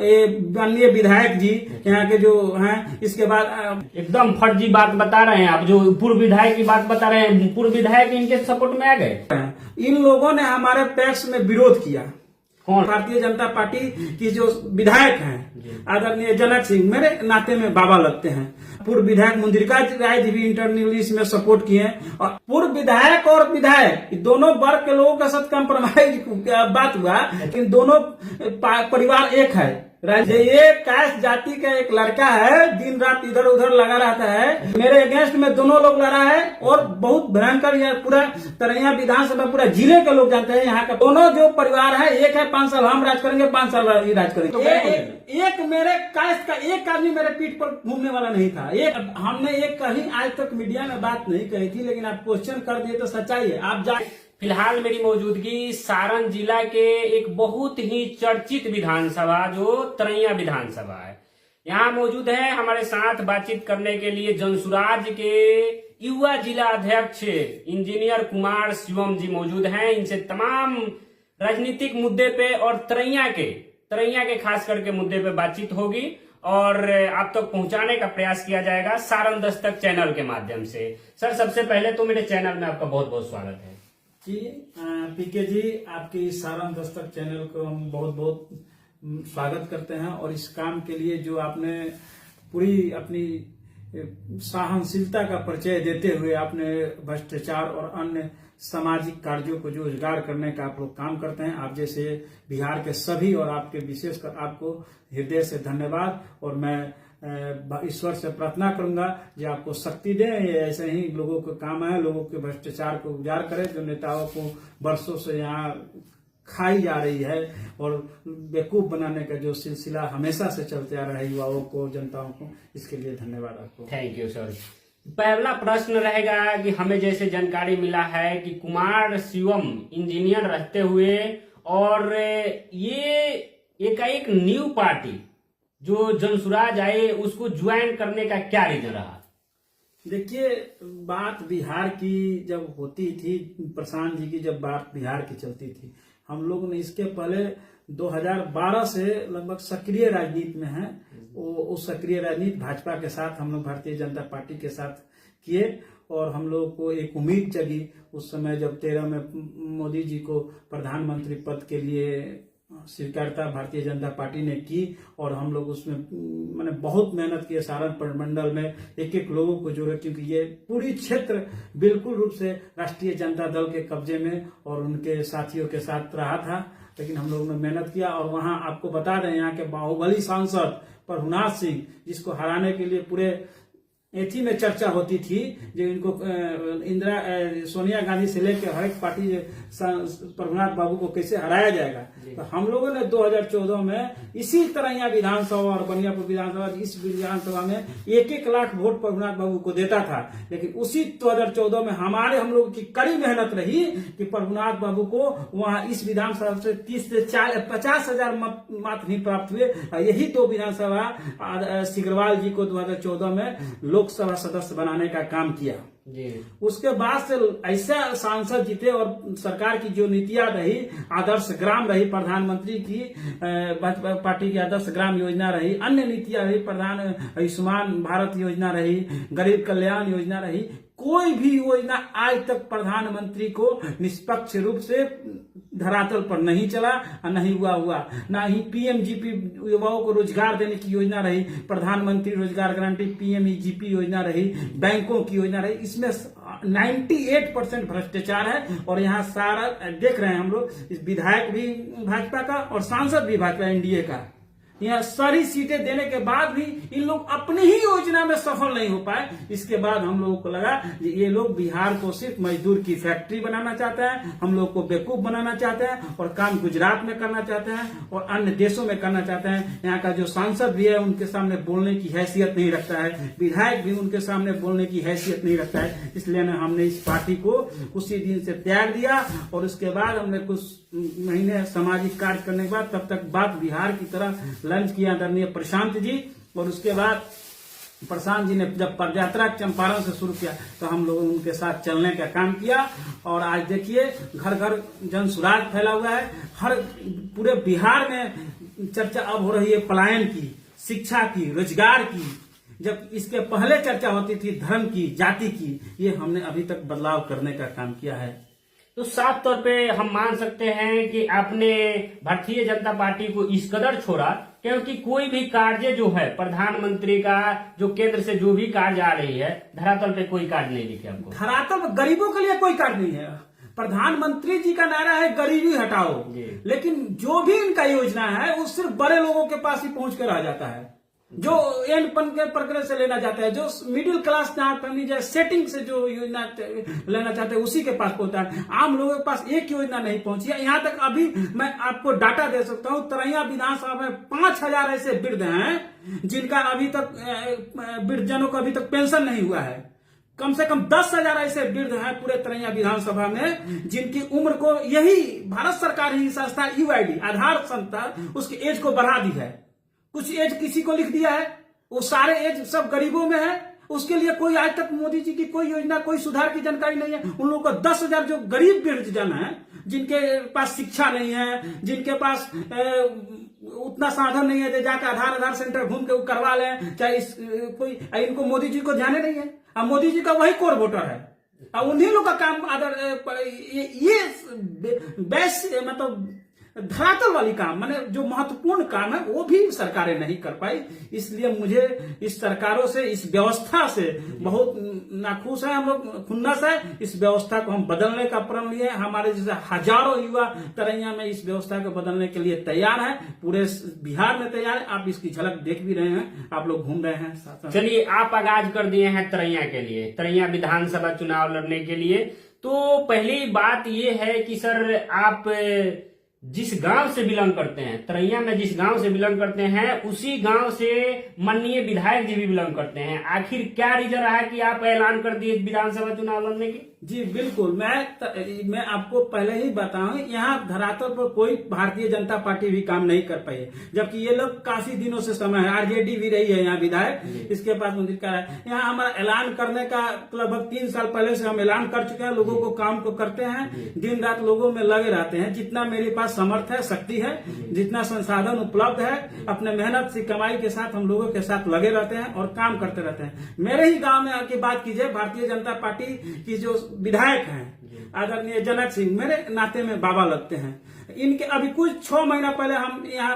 ये माननीय विधायक जी यहाँ के जो हैं, इसके बाद एकदम फर्जी बात बता रहे हैं आप। जो पूर्व विधायक की बात बता रहे हैं, पूर्व विधायक इनके सपोर्ट में आ गए। इन लोगों ने हमारे पैक्स में विरोध किया। कौन? भारतीय जनता पार्टी की जो विधायक हैं आदरणीय जनक सिंह, मेरे नाते में बाबा लगते हैं। पूर्व विधायक मुंद्रिका राय जी भी इंटरनली इसमें सपोर्ट किए हैं। और पूर्व विधायक और विधायक दोनों वर्ग के लोगों का साथ कंप्रोमाइज बात हुआ, लेकिन दोनों परिवार एक है। ये कास्ट जाति का एक लड़का है, दिन रात इधर उधर लगा रहता है। मेरे अगेंस्ट में दोनों लोग लड़ा है और बहुत भयंकर, यह पूरा तरैया विधानसभा पूरा जिले के लोग जानते हैं। यहाँ का दोनों जो परिवार है एक है, 5 साल हम राज करेंगे, 5 साल ये राज करेंगे। तो एक मेरे कास्ट का एक आदमी मेरे पीठ पर घूमने वाला नहीं था। हमने एक कहीं आज तक मीडिया में बात नहीं कही थी, लेकिन आप क्वेश्चन कर दिए तो सच्चाई है। आप जाए। फिलहाल मेरी मौजूदगी सारण जिला के एक बहुत ही चर्चित विधानसभा जो तरैया विधानसभा है, यहाँ मौजूद है। हमारे साथ बातचीत करने के लिए जनसुराज के युवा जिला अध्यक्ष इंजीनियर कुमार शिवम जी मौजूद हैं। इनसे तमाम राजनीतिक मुद्दे पे और तरैया के खास करके मुद्दे पे बातचीत होगी और आप तक पहुंचाने का प्रयास किया जाएगा सारण दस्तक चैनल के माध्यम से। सर, सबसे पहले तो मेरे चैनल में आपका बहुत बहुत स्वागत है जी। पीके जी, आपके इस सारण दस्तक चैनल को हम बहुत बहुत स्वागत करते हैं। और इस काम के लिए जो आपने पूरी अपनी सहनशीलता का परिचय देते हुए आपने भ्रष्टाचार और अन्य सामाजिक कार्यों को जो रोजगार करने का आप लोग काम करते हैं, आप जैसे बिहार के सभी और आपके विशेषकर आपको हृदय से धन्यवाद। और मैं ईश्वर से प्रार्थना करूंगा कि आपको शक्ति दें। ये ऐसे ही लोगों के काम है, लोगों के भ्रष्टाचार को उजागर करें जो नेताओं को वर्षों से यहाँ खाई जा रही है, और बेवकूफ बनाने का जो सिलसिला हमेशा से चलते आ रहा है युवाओं को, जनताओं को। इसके लिए धन्यवाद आपको। Thank you sir. पहला प्रश्न रहेगा कि हमें जैसे जानकारी मिला है कि कुमार शिवम इंजीनियर रहते हुए और ये एक न्यू पार्टी जो जनसुराज आए उसको ज्वाइन करने का क्या रीजन रहा? देखिए, बात बिहार की जब होती थी, प्रशांत जी की जब बात बिहार की चलती थी, हम लोग ने इसके पहले 2012 से लगभग सक्रिय राजनीति में हैं। उस सक्रिय राजनीति भाजपा के साथ हम लोग भारतीय जनता पार्टी के साथ किए, और हम लोग को एक उम्मीद जगी उस समय जब 13 में मोदी जी को प्रधानमंत्री पद के लिए स्वीकारता भारतीय जनता पार्टी ने की। और हम लोग उसमें मैंने बहुत मेहनत की। सारण प्रमंडल में एक एक लोगों को जोड़े, क्योंकि ये पूरी क्षेत्र बिल्कुल रूप से राष्ट्रीय जनता दल के कब्जे में और उनके साथियों के साथ रहा था। लेकिन हम लोगों ने मेहनत किया, और वहां आपको बता दें यहाँ के बाहुबली सांसद प्रभुनाथ सिंह, जिसको हराने के लिए पूरे एथी में चर्चा होती थी, जो इनको सोनिया गांधी से लेकर हर एक पार्टी प्रभुनाथ बाबू को कैसे हराया जाएगा। तो हम लोगों ने 2014 में इसी तरह यहाँ विधानसभा और बनियापुर विधानसभा, इस विधानसभा में 1-1 लाख वोट प्रभुनाथ बाबू को देता था। लेकिन उसी 2014 में हम लोगों की कड़ी मेहनत रही कि प्रभुनाथ बाबू को वहां इस विधानसभा से 30 से 50,000 मत नहीं प्राप्त हुए। यही 2 विधानसभा सिग्रवाल जी को 2014 में लोकसभा सदस्य बनाने का काम किया। उसके बाद से ऐसा सांसद जीते, और सरकार की जो नीतियां रही, आदर्श ग्राम रही, प्रधानमंत्री की भाजपा पार्टी की आदर्श ग्राम योजना रही, अन्य नीतियां रही, आयुष्मान भारत योजना रही, गरीब कल्याण योजना रही, कोई भी योजना आज तक प्रधानमंत्री को निष्पक्ष रूप से धरातल पर नहीं चला और नहीं हुआ। ना ही पीएमजीपी युवाओं को रोजगार देने की योजना रही, प्रधानमंत्री रोजगार गारंटी पीएमईजीपी योजना रही, बैंकों की योजना रही। इसमें 98% भ्रष्टाचार है। और यहाँ सारा देख रहे हैं हम लोग, इस विधायक भी भाजपा का और सांसद भी भाजपा एनडीए का। यहाँ सारी सीटें देने के बाद भी इन लोग अपनी ही योजना में सफल नहीं हो पाए। इसके बाद हम लोगों को लगा कि ये लोग बिहार को सिर्फ मजदूर की फैक्ट्री बनाना चाहते हैं, हम लोग को बेवकूफ बनाना चाहते हैं, और काम गुजरात में करना चाहते हैं और अन्य देशों में करना चाहते हैं। यहाँ का जो सांसद भी है उनके सामने बोलने की हैसियत नहीं रखता है, विधायक भी उनके सामने बोलने की हैसियत नहीं रखता है। इसलिए हमने इस पार्टी को उसी दिन से त्याग दिया, और उसके बाद हमने कुछ महीने सामाजिक कार्य करने के बाद, तब तक बात बिहार की तरह लंच किया आदरणीय प्रशांत जी। और उसके बाद प्रशांत जी ने जब पदयात्रा चंपारण से शुरू किया, तो हम लोग उनके साथ चलने का काम किया। और आज देखिए घर घर जनसुराज फैला हुआ है। हर पूरे बिहार में चर्चा अब हो रही है पलायन की, शिक्षा की, रोजगार की, जब इसके पहले चर्चा होती थी धर्म की, जाति की। ये हमने अभी तक बदलाव करने का काम किया है। तो साफ तौर पे हम मान सकते हैं कि आपने भारतीय जनता पार्टी को इस कदर छोड़ा क्योंकि कोई भी कार्य जो है प्रधानमंत्री का, जो केंद्र से जो भी कार्य आ रही है, धरातल पे कोई कार्य नहीं दिखे आपको? धरातल पर गरीबों के लिए कोई कार्य नहीं है। प्रधानमंत्री जी का नारा है गरीबी हटाओ, लेकिन जो भी इनका योजना है वो सिर्फ बड़े लोगों के पास ही पहुंच कर आ जाता है, जो एंड पन के प्रकार से लेना चाहता है, जो मिडिल क्लास फैमिली जो सेटिंग से जो योजना लेना चाहते हैं उसी के पास पहुंचता है। आम लोगों के पास एक योजना नहीं पहुंची है। यहाँ तक अभी मैं आपको डाटा दे सकता हूँ, तरैया विधानसभा में 5000 ऐसे वृद्ध हैं जिनका अभी तक वृद्धजनों को अभी तक पेंशन नहीं हुआ है। कम से कम 10,000 ऐसे वृद्ध हैं पूरे तरैया विधानसभा में जिनकी उम्र को यही भारत सरकार ही संस्था यूआईडी आधार संस्था उसकी एज को बढ़ा दी है। कुछ एज किसी को लिख दिया है, वो सारे एज सब गरीबों में है। उसके लिए कोई आज तक मोदी जी की कोई योजना, कोई सुधार की जानकारी नहीं है। उन लोगों को 10,000 जो गरीब वृद्धजन है, जिनके पास शिक्षा नहीं है, जिनके पास उतना साधन नहीं है, जो जाकर आधार सेंटर घूम के वो करवा लें, चाहे कोई इनको मोदी जी को ध्यान नहीं है। अब मोदी जी का वही कोर वोटर है। अब उन्हीं लोग का काम ये बेस मतलब धरातल वाली काम माने जो महत्वपूर्ण काम है वो भी सरकारें नहीं कर पाई। इसलिए मुझे इस सरकारों से, इस व्यवस्था से बहुत नाखुश है, हम लोग खुन्नस है। इस व्यवस्था को हम बदलने का प्रण लिए। हमारे जैसे हजारों युवा तरैया में इस व्यवस्था को बदलने के लिए तैयार है, पूरे बिहार में तैयार है। आप इसकी झलक देख भी रहे हैं, आप लोग घूम रहे हैं। चलिए, आप आगाज कर दिए हैं तरैया के लिए, तरैया विधानसभा चुनाव लड़ने के लिए। तो पहली बात ये है कि सर, आप जिस गांव से बिलोंग करते हैं, तरैया में जिस गांव से बिलोंग करते हैं, उसी गांव से माननीय विधायक जी भी बिलोंग करते हैं। आखिर क्या रीजन रहा कि आप ऐलान कर दिए विधानसभा चुनाव लड़ने की? जी बिल्कुल, मैं आपको पहले ही बताऊं, यहाँ धरातल पर कोई भारतीय जनता पार्टी भी काम नहीं कर पाई है, जबकि ये लोग काफी दिनों से समय है। आरजेडी भी रही है यहाँ विधायक, इसके पास मंदिर का है। यहाँ हमारा ऐलान करने का लगभग 3 साल पहले से हम ऐलान कर चुके हैं। लोगों को काम को करते हैं, दिन रात लोगों में लगे रहते हैं। जितना मेरे पास समर्थ है, शक्ति है, जितना संसाधन उपलब्ध है, अपने मेहनत से कमाई के साथ हम लोगों के साथ लगे रहते हैं और काम करते रहते हैं। मेरे ही गांव में आके बात कीजिए, भारतीय जनता पार्टी की जो विधायक हैं आदरणीय जनक सिंह, मेरे नाते में बाबा लगते हैं। इनके अभी कुछ 6 महीना पहले हम यहाँ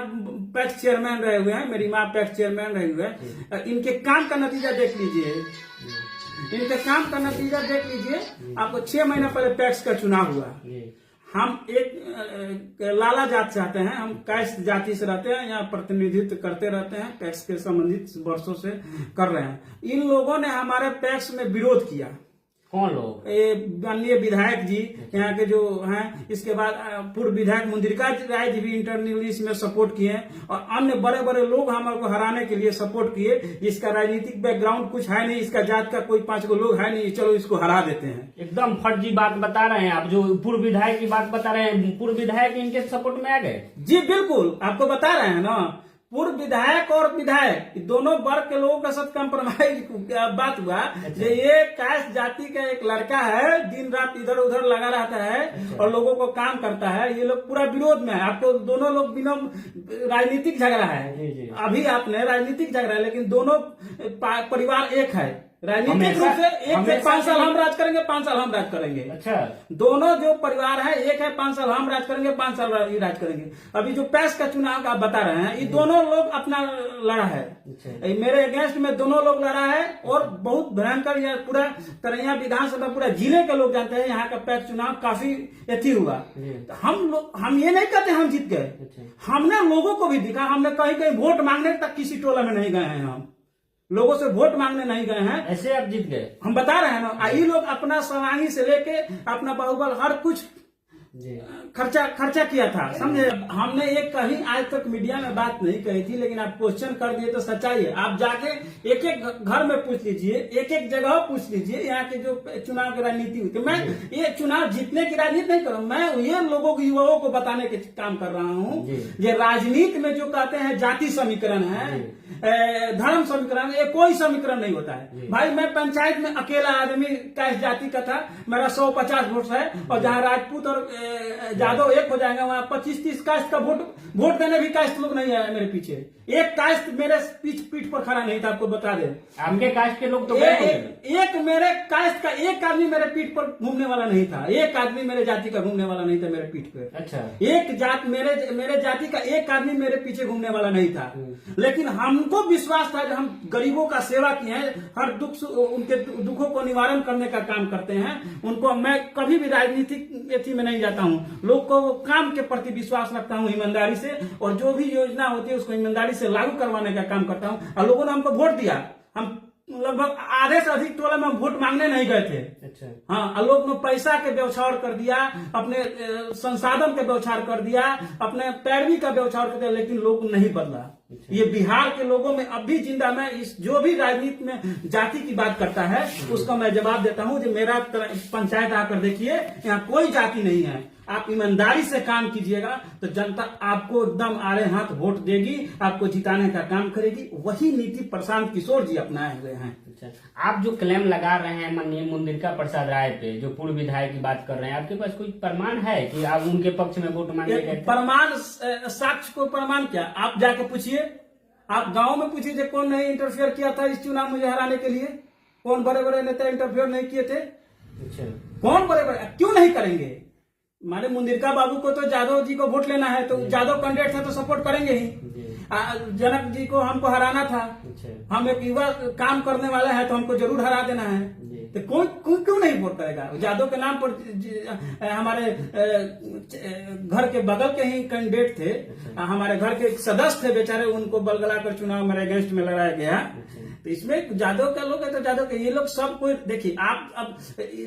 पैक्स चेयरमैन रहे हुए हैं, मेरी माँ पैक्स चेयरमैन रहे हुए हैं। इनके काम का नतीजा देख लीजिए, इनके काम का नतीजा देख लीजिए। आपको 6 महीना पहले पैक्स का चुनाव हुआ। हम एक लाला जात से आते हैं, हम कैस्ट जाति से रहते हैं, यहाँ प्रतिनिधित्व करते रहते हैं, पैक्स के संबंधित वर्षों से कर रहे हैं। इन लोगों ने हमारे पैक्स में विरोध किया। कौन लोग? माननीय विधायक जी यहाँ के जो हैं, इसके बाद पूर्व विधायक मुंदिरका राय जी भी इंटरनली इसमें सपोर्ट किए और अन्य बड़े बड़े लोग हमारे को हराने के लिए सपोर्ट किए। इसका राजनीतिक बैकग्राउंड कुछ है नहीं, इसका जात का कोई 5 लोग है नहीं, चलो इसको हरा देते हैं। एकदम फर्जी बात बता रहे हैं आप, जो पूर्व विधायक की बात बता रहे हैं। पूर्व विधायक इनके सपोर्ट में आ गए? जी बिल्कुल, आपको बता रहे हैं ना, पूर्व विधायक और विधायक दोनों वर्ग के लोगों के साथ कंप्रोमाइज बात हुआ। अच्छा। ये कास्ट जाति का एक लड़का है, दिन रात इधर उधर लगा रहता है। अच्छा। और लोगों को काम करता है। ये लोग पूरा विरोध में है। आपको दोनों लोग बिना राजनीतिक झगड़ा है। जी। अभी आपने राजनीतिक झगड़ा है, लेकिन दोनों परिवार एक है। राजनीतिक रूप से एक से 5 साल हम राज करेंगे, 5 साल हम राज करेंगे। अच्छा, दोनों जो परिवार है एक है, 5 साल हम राज करेंगे, 5 साल ये राज करेंगे। अभी जो पैक्स का चुनाव आप बता रहे हैं, ये दोनों लोग अपना लड़ा है। अच्छा। मेरे अगेंस्ट में दोनों लोग लड़ा है और बहुत भयंकर। यह पूरा तरैया विधानसभा पूरा जिले के लोग जानते हैं, यहाँ का पैक्स चुनाव काफी यथी हुआ। हम ये नहीं कहते हम जीत गए। हमने लोगों को भी दिखा, हमने कहीं कहीं वोट मांगने तक किसी टोला में नहीं गए हैं, हम लोगों से वोट मांगने नहीं गए हैं। ऐसे आप जीत गए, हम बता रहे हैं ना। ये लोग अपना सवाही से लेके अपना बाहुबल हर कुछ खर्चा किया था, समझे। हमने एक कहीं आज तक मीडिया में बात नहीं कही थी, लेकिन आप क्वेश्चन कर दिए तो सच्चाई है। आप जाके एक एक घर में पूछ लीजिए, एक एक जगह पूछ लीजिए, यहाँ के जो चुनाव की राजनीति हुई थी। मैं ये चुनाव जीतने की राजनीति नहीं कर रहा हूँ, मैं ये लोगों को, युवाओं को बताने के काम कर रहा हूँ। ये राजनीति में जो कहते हैं जाति समीकरण है, धर्म समीकरण, ये कोई समीकरण नहीं होता है भाई। मैं पंचायत में अकेला आदमी कैस्ट जाति का था, मेरा 150 वोट है, और जहाँ राजपूत और जादव एक हो जाएगा, वहां 25-30 कास्ट का वोट देने भी कास्ट लोग नहीं आए मेरे पीछे। एक कास्ट मेरे पीठ पर खड़ा नहीं था, आपको बता दे। आपके कास्ट के लोग तो एक मेरे कास्ट का एक आदमी मेरे पीठ पर घूमने वाला नहीं था, एक आदमी मेरे जाति का घूमने वाला नहीं था मेरे पीठ पे। अच्छा, एक जात मेरे जाति का एक आदमी मेरे पीछे घूमने वाला नहीं था। लेकिन हमको विश्वास था कि हम गरीबों का सेवा किए हैं, हर उनके दुखों को निवारण करने का काम करते हैं। उनको मैं कभी भी राजनीतिक एथी में नहीं जाता हूँ, लोग को काम के प्रति विश्वास रखता हूँ ईमानदारी से, और जो भी योजना होती है उसको ईमानदारी से लागू करवाने का काम करता हूँ। और लोगों ने हमको वोट दिया, हम लगभग आधे से अधिक टोले में वोट मांगने नहीं गए थे। अच्छा, हाँ, और लोग ने पैसा के व्यवचार कर दिया, अपने संसाधन के व्यवचार कर दिया, अपने पैरवी का व्यवचार कर दिया, लेकिन लोग नहीं बदला। ये बिहार के लोगों में अब भी जिंदा, मैं इस जो भी राजनीति में जाति की बात करता है उसका मैं जवाब देता हूँ। जो मेरा पंचायत आकर देखिए, यहाँ कोई जाति नहीं है। आप ईमानदारी से काम कीजिएगा तो जनता आपको एकदम आड़े हाथ वोट देगी, आपको जिताने का काम करेगी। वही नीति प्रशांत किशोर जी अपनाए हुए हैं। अच्छा, आप जो क्लेम लगा रहे हैं माननीय मुंदिरका प्रसाद राय पे, जो पूर्व विधायक की बात कर रहे हैं, आपके पास कोई प्रमाण है कि आप उनके पक्ष में वोट मांगने गए थे? प्रमाण, साक्ष्य को प्रमाण क्या, आप जाके पूछिए, आप गांव में पूछिए कौन नहीं इंटरफेयर किया था इस चुनाव मुझे हराने के लिए, कौन बड़े बड़े नेता इंटरफेयर नहीं किए थे? अच्छा, कौन बड़े बड़े, क्यों नहीं करेंगे? हमारे मुंदिरका बाबू को तो जादव जी को वोट लेना है, तो जादव कैंडिडेट है तो सपोर्ट करेंगे ही। जनक जी को हमको हराना था, हम एक युवा काम करने वाले हैं तो हमको जरूर हरा देना है, तो क्यों नहीं वोट करेगा? जादव के नाम पर हमारे घर के बगल के ही कैंडिडेट थे, हमारे घर के सदस्य थे बेचारे, उनको बलगला कर चुनाव मेरे अगेंस्ट में लड़ाया गया। तो इसमें जादव का लोग है तो जादव के ये लोग सब कोई, देखिए आप अब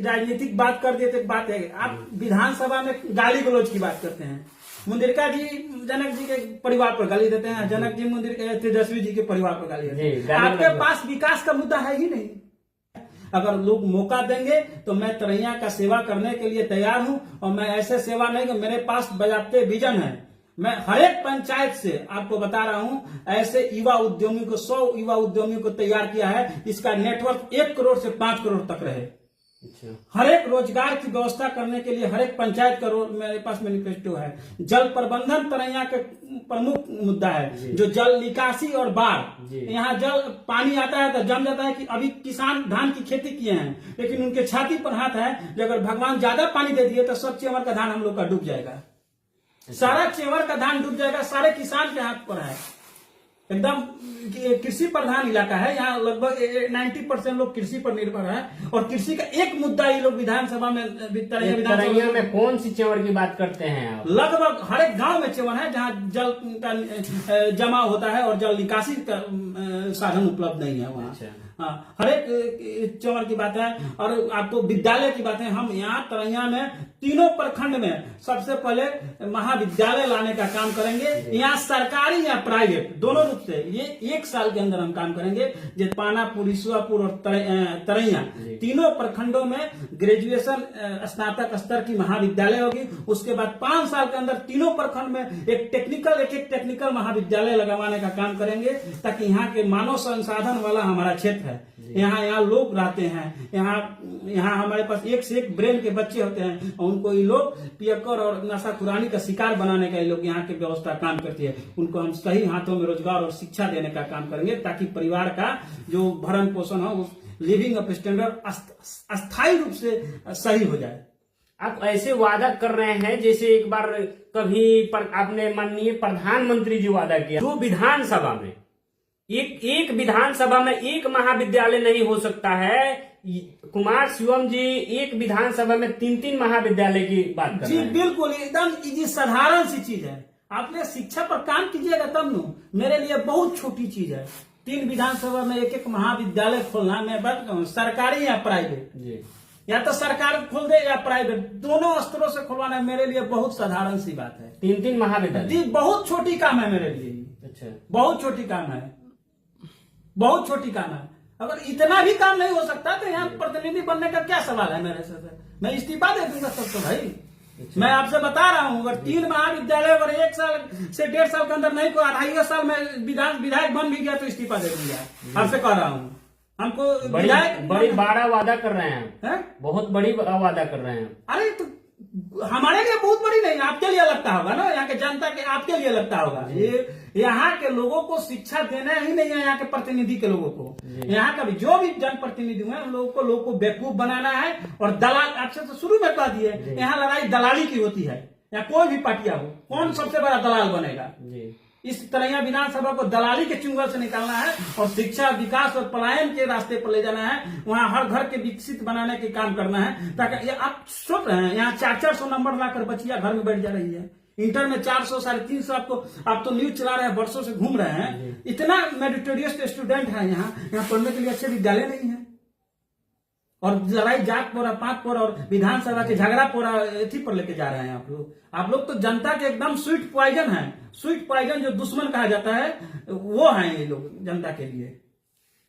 राजनीतिक बात कर दिए तो बात है, आप विधानसभा में गाली गलौज की बात करते हैं। मुंदिरका जी जनक जी के परिवार पर गाली देते हैं, जनक जी तेजस्वी जी के परिवार पर गाली देते हैं। आपके पास विकास का मुद्दा है ही नहीं। अगर लोग मौका देंगे तो मैं तरैया का सेवा करने के लिए तैयार हूं, और मैं ऐसे सेवा नहीं कि मेरे पास बजाते विजन है। मैं हर एक पंचायत से आपको बता रहा हूं, ऐसे युवा उद्यमी को 100 युवा उद्यमियों को तैयार किया है, इसका नेटवर्क 1 करोड़ से 5 करोड़ तक रहे। अच्छा, हर एक रोजगार की व्यवस्था करने के लिए हर एक पंचायत का मेरे पास मैनिफेस्टो है। जल प्रबंधन तरैया का प्रमुख मुद्दा है, जो जल निकासी और बाढ़, यहाँ जल पानी आता है तो जम जाता है। कि अभी किसान धान की खेती किए हैं, लेकिन उनके छाती पर हाथ है कि अगर भगवान ज्यादा पानी दे दिए तो सब चेवर का धान हम लोग का डूब जाएगा, सारा चेवर का धान डूब जाएगा, सारे किसान के हाथ पर है। एकदम कृषि प्रधान इलाका है, यहाँ लगभग 90% लोग कृषि पर निर्भर है, और कृषि का एक मुद्दा ये लोग विधानसभा में, तरैया में कौन सी चेवर की बात करते हैं आप? लगभग हर एक गांव में चेवर है जहाँ जल का जमा होता है और जल निकासी का साधन उपलब्ध नहीं है वहाँ। अच्छा, हाँ, हर एक चेवर की बात है। और आपको विद्यालय की बात है, हम यहाँ तरैया में तीनों प्रखंड में सबसे पहले महाविद्यालय लाने का काम करेंगे, यहाँ सरकारी या प्राइवेट दोनों रूप से। ये 1 साल के अंदर हम काम करेंगे। जेतपानापुर, ईश्वरपुर और तरैया तीनों प्रखंडों में ग्रेजुएशन स्नातक स्तर की महाविद्यालय होगी। उसके बाद 5 साल के अंदर तीनों प्रखंड में एक टेक्निकल महाविद्यालय लगवाने का काम करेंगे, ताकि यहाँ के मानव संसाधन वाला हमारा क्षेत्र है, यहाँ लोग रहते हैं, यहाँ हमारे पास एक से एक ब्रेन के बच्चे होते हैं, और उनको ये लोग पियक्कर और नशाखुरानी का शिकार बनाने का ये लोग यहाँ की व्यवस्था काम करती है। उनको हम सही हाथों में रोजगार और शिक्षा देने का काम करेंगे, ताकि परिवार का जो भरण पोषण हो, उस लिविंग ऑफ स्टैंडर्ड अस्थायी रूप से सही हो जाए। आप ऐसे वादा कर रहे हैं जैसे एक बार कभी आपने माननीय प्रधानमंत्री जी वादा किया, जो विधानसभा में एक विधानसभा में एक महाविद्यालय नहीं हो सकता है। कुमार शिवम जी एक विधानसभा में 3-3 महाविद्यालय की बात कर रहे हैं। जी बिल्कुल, एकदम साधारण सी चीज है। आपने शिक्षा पर काम कीजिएगा तब न, मेरे लिए बहुत छोटी चीज है। 3 विधानसभा में एक महाविद्यालय खोलना, मैं बात कहूँ सरकारी या प्राइवेट, या तो सरकार खोल दे या प्राइवेट, दोनों स्तरों से खुलवाना मेरे लिए बहुत साधारण सी बात है। 3-3 महाविद्यालय बहुत छोटी काम है मेरे लिए। अच्छा, बहुत छोटी काम है, बहुत छोटी काम है। अगर इतना भी काम नहीं हो सकता तो यहाँ प्रतिनिधि बनने का क्या सवाल है मेरे से? मैं इस्तीफा दे दूंगा तब तो भाई। अच्छा, मैं आपसे बता रहा हूँ, अगर 3 महाविद्यालय अगर 1 साल से 1.5 साल के अंदर नहीं को 2.5 साल में विधायक बन भी गया तो इस्तीफा दे दूंगा। आपसे कह रहा हूँ, हमको बड़ी बड़ा वादा कर रहे हैं, बहुत बड़ी वादा कर रहे हैं। अरे तो हमारे लिए बहुत बड़ी नहीं, आपके लिए लगता होगा ना, यहाँ के जनता के आपके लिए लगता होगा। ये यहाँ के लोगों को शिक्षा देना ही नहीं है, यहाँ के प्रतिनिधि के लोगों को, यहाँ का भी जो भी जनप्रतिनिधि है उन लोगों को बेवकूफ बनाना है और दलाल। आपसे तो शुरू में कह दिए, यहाँ लड़ाई दलाली की होती है, यहाँ कोई भी पार्टियां हो, कौन सबसे बड़ा दलाल बनेगा। इस तरह विधानसभा को दलाली के चुंगल से निकालना है और शिक्षा विकास और पलायन के रास्ते पर ले जाना है। वहां हर घर के विकसित बनाने के काम करना है, ताकि आप सोच रहे हैं यहाँ 400 नंबर लाकर बच्चियां घर में बैठ जा रही है, इंटर में 400 350। आपको आप तो न्यूज चला रहे हैं, वर्षों से घूम रहे हैं, इतना मेरिटोरियस स्टूडेंट है यहाँ पढ़ने के लिए अच्छे विद्यालय नहीं है। और लड़ाई जात पर, पात पर और विधानसभा के झगड़ा पर एथी पर लेके जा रहे हैं आप लोग तो जनता के एकदम स्वीट पॉइजन है, स्वीट पॉइजन जो दुश्मन कहा जाता है वो है ये लोग जनता के लिए।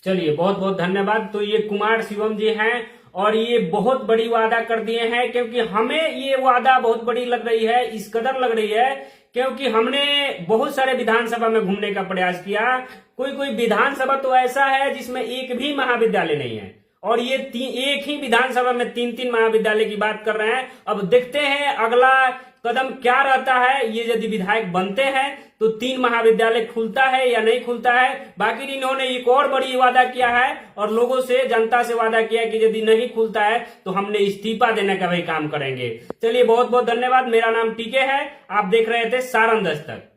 चलिए बहुत बहुत धन्यवाद। तो ये कुमार शिवम जी हैं और ये बहुत बड़ी वादा कर दिए हैं, क्योंकि हमें ये वादा बहुत बड़ी लग रही है, इस कदर लग रही है क्योंकि हमने बहुत सारे विधानसभा में घूमने का प्रयास किया। कोई विधानसभा तो ऐसा है जिसमें एक भी महाविद्यालय नहीं है, और ये एक ही विधानसभा में 3-3 महाविद्यालय की बात कर रहे हैं। अब देखते हैं अगला कदम क्या रहता है। ये यदि विधायक बनते हैं तो 3 महाविद्यालय खुलता है या नहीं खुलता है। बाकी इन्होंने एक और बड़ी वादा किया है और लोगों से, जनता से वादा किया कि यदि नहीं खुलता है तो हमने इस्तीफा देने का भी काम करेंगे। चलिए बहुत बहुत धन्यवाद। मेरा नाम टीके है, आप देख रहे थे सारण दस्तक।